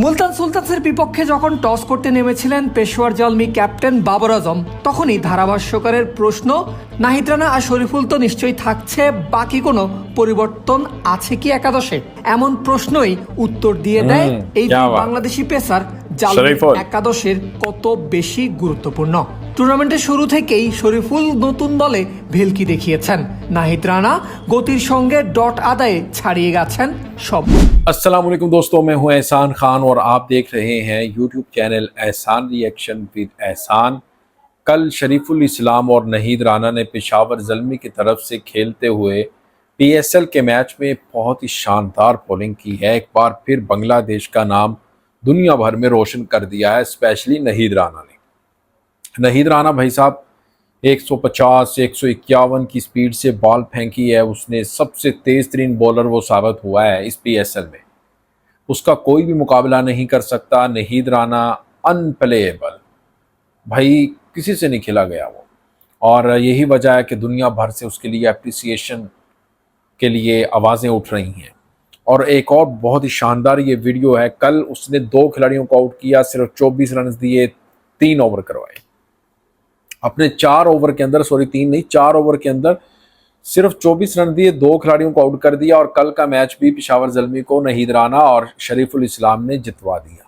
মুলতান সুলতানসের বিপক্ষে যখন টস করতে নেমেছিলেন পেশোয়ার জালমি ক্যাপ্টেন বাবর আজম, তখনই ধারাভাষ্যকারের প্রশ্ন, নাহিদ রানা আর শরীফুল তো নিশ্চয়ই থাকছে, বাকি কোনো পরিবর্তন আছে কি একাদশে? এমন প্রশ্নই উত্তর দিয়ে দেয় এই বাংলাদেশি পেসার জালমি একাদশের কত বেশি গুরুত্বপূর্ণ। টুর্নামেন্টের শুরু থেকেই শরীফুল নতুন দলে ভেলকি দেখিয়েছেন, নাহিদ রানা গতির সঙ্গে ডট আদায়ে ছাড়িয়ে গেছেন সব। अस्सलाम वालेकुम दोस्तों, मैं हूं एहसान खान और आप देख रहे हैं यूट्यूब चैनल एहसान रिएक्शन विद एहसान। कल शरीफुल इस्लाम और नाहिद राना ने पेशावर ज़ल्मी की तरफ से खेलते हुए पीएसएल के मैच में बहुत ही शानदार बॉलिंग की है। एक बार फिर बांग्लादेश का नाम दुनिया भर में रोशन कर दिया है, स्पेशली नाहिद राना ने। नाहिद राना भाई साहब 150-151 की स्पीड से बॉल फेंकी है उसने। सबसे तेज़ तरीन बॉलर वो साबित हुआ है इस पीएसएल में, उसका कोई भी मुकाबला नहीं कर सकता। नाहिद राना अनप्लेएबल, भाई किसी से नहीं खेला गया वो, और यही वजह है कि दुनिया भर से उसके लिए अप्रिसिएशन के लिए आवाज़ें उठ रही हैं। और एक और बहुत ही शानदार ये वीडियो है, कल उसने 2 खिलाड़ियों को आउट किया, सिर्फ 24 रन दिए, 3 ओवर करवाए अपने 4 ओवर के अंदर, सॉरी 3 नहीं 4 ओवर के अंदर सिर्फ 24 रन दिए, 2 खिलाड़ियों को आउट कर दिया। और कल का मैच भी पेशावर ज़ल्मी को नाहिद राना और शरीफुल इस्लाम ने जितवा दिया।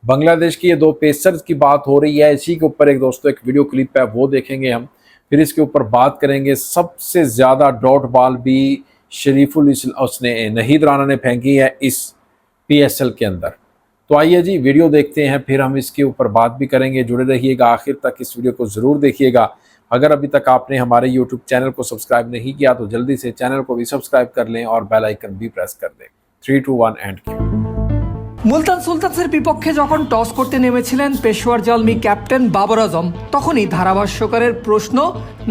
बांग्लादेश की ये 2 पेसर्स की बात हो रही है, इसी के ऊपर एक दोस्तों एक वीडियो क्लिप है, वो देखेंगे हम, फिर इसके ऊपर बात करेंगे। सबसे ज़्यादा डॉट बॉल भी शरीफुल उसने नाहिद राना ने फेंकी है इस पीएसएल के अंदर। तो आइए जी वीडियो देखते हैं, फिर हम इसके ऊपर बात भी करेंगे। जुड़े रहिएगा आखिर तक, इस वीडियो को ज़रूर देखिएगा। अगर अभी तक आपने हमारे YouTube चैनल को सब्सक्राइब नहीं किया तो जल्दी से चैनल को भी सब्सक्राइब कर लें और बेल आइकन भी प्रेस कर दें। 3, 2, 1 एंड क्यू। মুলতান সুলতানসের বিপক্ষে যখন টস করতে নেমেছিলেন পেশোয়ার জালমি ক্যাপ্টেন বাবর আজম, তখনই ধারাভাষ্যকারের প্রশ্ন,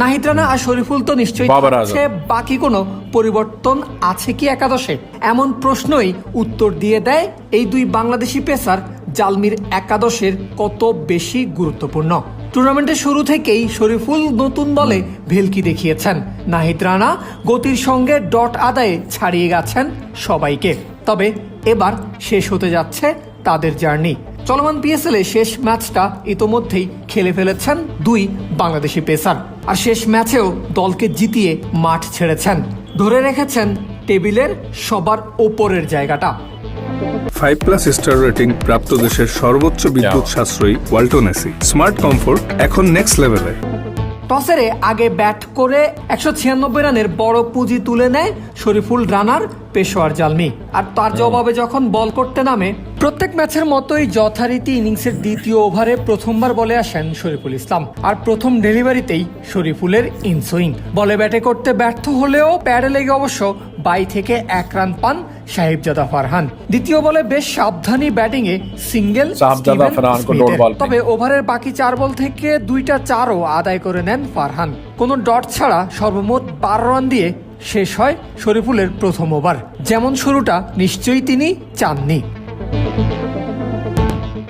নাহিদ রানা আর শরীফুল তো নিশ্চয়ই থাকছে, বাকি কোনো পরিবর্তন আছে কি একাদশে? এমন প্রশ্নই উত্তর দিয়ে দেয় এই দুই বাংলাদেশি পেসার জালমির একাদশের কত বেশি গুরুত্বপূর্ণ। টুর্নামেন্টের শুরু থেকেই শরীফুল নতুন দলে ভেলকি দেখিয়েছেন, নাহিদ রানা গতির সঙ্গে ডট আদায়ে ছাড়িয়ে গেছেন সবাইকে। তবে এবার শেষ হতে যাচ্ছে তাদের জার্নি। চলমান পিএসএল এ শেষ ম্যাচটা ইতোমধ্যেই খেলে ফেলেছেন দুই বাংলাদেশি পেসার, আর শেষ ম্যাচেও দলকে জিতিয়ে মাঠ ছেড়েছেন, ধরে রেখেছেন টেবিলের সবার ওপরের জায়গাটা। 5+ স্টার রেটিং প্রাপ্ত দেশের সর্বোচ্চ বিদ্যুৎ সাশ্রয়ী ওয়ালটন এসি স্মার্ট কমফোর্ট এখন নেক্সট লেভেলে। টসের আগে ব্যাট করে 196 রানের বড় পুঁজি তুলে নেয় শরীফুল রানার পেশোয়ার জালমি, আর তার জবাবে যখন বল করতে নামে প্রত্যেক ম্যাচের মতোই যথারীতি ইনিংসের দ্বিতীয় ওভারে প্রথমবার বলে আসেন শরীফুল ইসলাম, আর প্রথম ডেলিভারিতেই শরীফুলের ইনসুইং। বলে ব্যাটে করতে ব্যর্থ হলেও প্যাডে লেগে অবশ্য 22 থেকে 1 রান পান সাহিবজাদা ফারহান। দ্বিতীয় বলে বেশ সাবধানী ব্যাটিংয়ে সিঙ্গেল, তবে ওভারের বাকি 4 বল থেকে 2টা 4ও আদায় করে নেন ফারহান। কোনো ডট ছাড়া সর্বমোট 12 রান দিয়ে শেষ হয় শরীফুলের প্রথম ওভার। যেমন শুরুটা নিশ্চয়ই তিনি চাননি।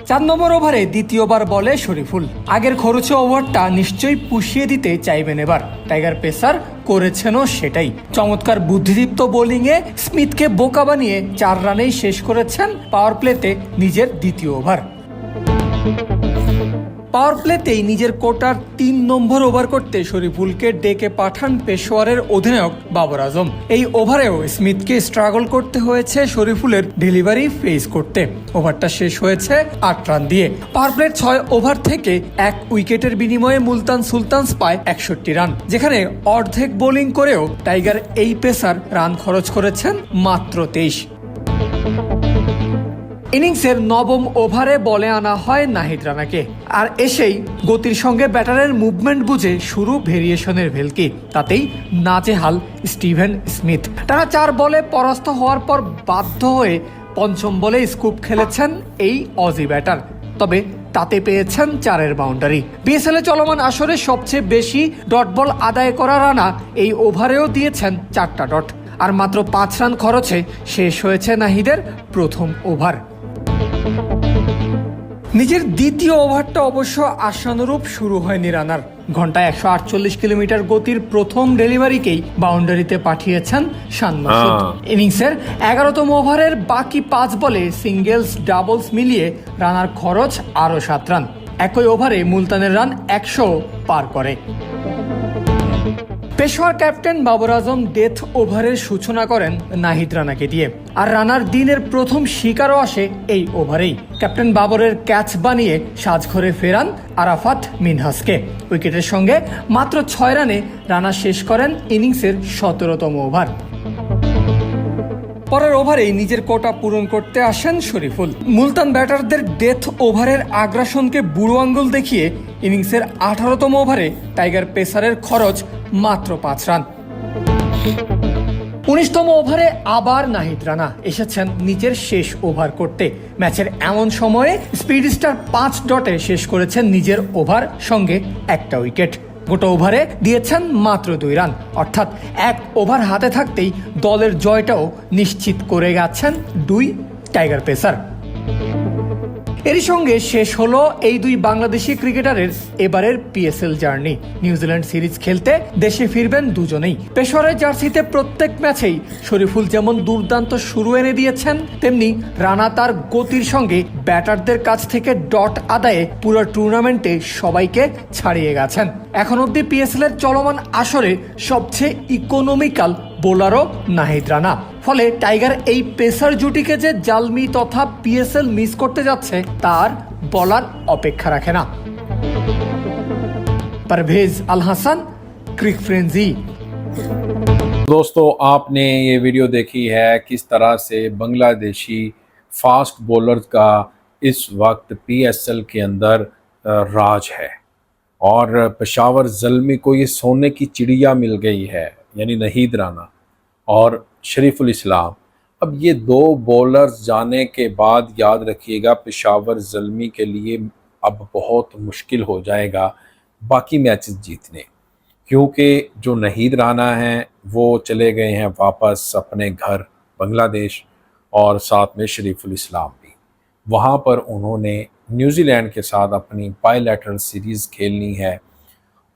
4 নম্বর ওভারে দ্বিতীয়বার বলে শরীফুল, আগের খরচে ওভারটা নিশ্চয়ই পুষিয়ে দিতে চাইবেন এবার। টাইগার পেসার করেছেনও সেটাই। চমৎকার বুদ্ধিদীপ্ত বোলিংয়ে স্মিথকে বোকা বানিয়ে 4 রানেই শেষ করেছেন পাওয়ার প্লেতে নিজের দ্বিতীয় ওভার। পাওয়ার প্লেতেই নিজের কোটার 3 নম্বর ওভার করতে শরীফুলকে ডেকে পাঠান পেশোয়ারের অধিনায়ক বাবর আজম। এই ওভারেও স্মিথকে স্ট্রাগল করতে হয়েছে শরীফুলের ডেলিভারি ফেস করতে। ওভারটা শেষ হয়েছে 8 রান দিয়ে। পাওয়ার প্লের 6 ওভার থেকে 1 উইকেটের বিনিময়ে মুলতান সুলতানস পায় 61 রান, যেখানে অর্ধেক বোলিং করেও টাইগার এই পেসার রান খরচ করেছেন মাত্র 23। ইনিংসের 9ম ওভারে বলে আনা হয় নাহিদ রানাকে, আর এসেই গতির সঙ্গে ব্যাটারের মুভমেন্ট বুঝে শুরু ভেরিয়েশনের ভেলকি। তাতেই নাজেহাল স্টিভেন স্মিথ। টানা 4 বলে পরাস্ত হওয়ার পর বাধ্য হয়ে 5ম বলে স্কুপ খেলেছেন এই অজি ব্যাটার, তবে তাতে পেয়েছেন 4-এর বাউন্ডারি। বিএসএল এ চলমান আসরে সবচেয়ে বেশি ডট বল আদায় করা রানা এই ওভারেও দিয়েছেন 4টা ডট, আর মাত্র 5 রান খরচে শেষ হয়েছে নাহিদের প্রথম ওভার। নিজের দ্বিতীয় ওভারটা অবশ্য আশানুরূপ শুরু হয়নি রানার। ঘন্টায় 148 কিলোমিটার গতির প্রথম ডেলিভারিকেই বাউন্ডারিতে পাঠিয়েছেন শান মাসুদ। ইনিংসের 11তম ওভারের বাকি 5 বলে সিঙ্গেলস ডাবলস মিলিয়ে রানার খরচ আরও 7 রান। একই ওভারে মুলতানের রান 100 পার করে। পেশোয়ার ক্যাপ্টেন বাবর আজম ডেথ ওভারের সূচনা করেন নাহিদ রানাকে দিয়ে, আর রানার দিনের প্রথম শিকারও আসে এই ওভারেই। ক্যাপ্টেন বাবরের ক্যাচ বানিয়ে সাজঘরে ফেরান আরাফাত মিনহাসকে। উইকেটের সঙ্গে মাত্র 6 রানে রানা শেষ করেন ইনিংসের 17তম ওভার। পরের ওভারেই নিজের কোটা পূরণ করতে আসেন শরীফুল। মুলতান ব্যাটারদের ডেথ ওভারের আগ্রাসনকে বুড়ো আঙ্গুল দেখিয়ে ইনিংসের 18তম ওভারে টাইগার পেসারের খরচ মাত্র 5 রান। 19তম ওভারে আবার নাহিদ রানা এসেছেন নিজের শেষ ওভার করতে। ম্যাচের এমন সময়ে স্পিড স্টার 5 ডটে শেষ করেছেন নিজের ওভার, সঙ্গে একটা উইকেট। গোটা ওভারে দিয়েছেন মাত্র 2 রান, অর্থাৎ 1 ওভার হাতে থাকতেই দলের জয়টাও নিশ্চিত করে গেছেন 2 টাইগার পেসার। এরই সঙ্গে শেষ হলো এই 2 বাংলাদেশি ক্রিকেটারের এবারের পিএসএল জার্নি। নিউজিল্যান্ড সিরিজ খেলতে দেশে ফিরবেন দুজনেই। পেশোয়ারের জার্সিতে প্রত্যেক ম্যাচেই শরীফুল যেমন দুর্দান্ত শুরু এনে দিয়েছেন, তেমনি রানা তার গতির সঙ্গে ব্যাটারদের কাছ থেকে ডট আদায়ে পুরো টুর্নামেন্টে সবাইকে ছাড়িয়ে গেছেন। এখন অব্দি পিএসএল এর চলমান আসরে সবচেয়ে ইকোনমিক্যাল বোলারও নাহিদ রানা। ফলে টাইগার এই পেসার জুটিকে যে জালমি তথা পিএসএল মিস করতে যাচ্ছে তার বলার অপেক্ষা রাখে না। परवेज अल हसन, क्रिक फ्रेंजी। दोस्तों, आपने ये वीडियो देखी है किस तरह से बांग्लादेशी फास्ट बॉलर्स का इस वक्त पीएसएल के अंदर राज है, और पेशावर ज़ल्मी को ये सोने की चिड़िया मिल गई है, यानी नाहिद राना और शरीफुल इस्लाम। अब ये 2 बॉलर्स जाने के बाद याद रखिएगा पेशावर ज़ल्मी के लिए अब बहुत मुश्किल हो जाएगा बाकी मैचेस जीतने, क्योंकि जो नाहिद राना हैं वो चले गए हैं वापस अपने घर बांग्लादेश, और साथ में शरीफुल इस्लाम भी। वहाँ पर उन्होंने न्यूजीलैंड के साथ अपनी बायलैटरल सीरीज़ खेलनी है,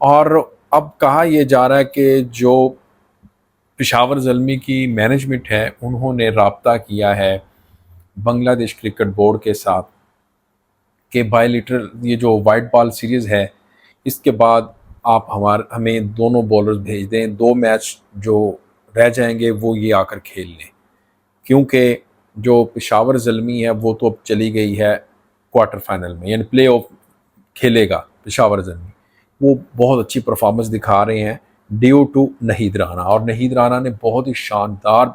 और अब कहा यह जा रहा है कि जो पेशावर ज़ल्मी की मैनेजमेंट है उन्होंने राब्ता किया है बांग्लादेश क्रिकेट बोर्ड के साथ कि बायलैटरल ये जो वाइट बॉल सीरीज़ है इसके बाद आप हमें दोनों बॉलर्स भेज दें, 2 मैच जो रह जाएंगे वो ये आकर खेल लें, क्योंकि जो पेशावर ज़ल्मी है वो तो अब चली गई है क्वार्टर फाइनल में, यानी प्ले ऑफ खेलेगा पेशावर ज़ल्मी। वो बहुत अच्छी परफॉर्मेंस दिखा रहे हैं ड्यू टू नाहिद राना, और नाहिद राना ने बहुत ही शानदार,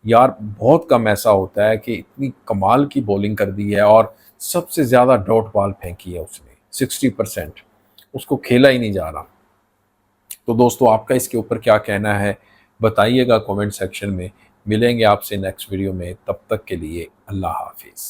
यार बहुत कम ऐसा होता है कि इतनी कमाल की बॉलिंग कर दी है, और सबसे ज़्यादा डॉट बॉल फेंकी है उसने, 60%। उसको खेला ही नहीं जा रहा। तो दोस्तों, आपका इसके ऊपर क्या कहना है बताइएगा कमेंट सेक्शन में। मिलेंगे आपसे नेक्स्ट वीडियो में, तब तक के लिए अल्लाह हाफिज़।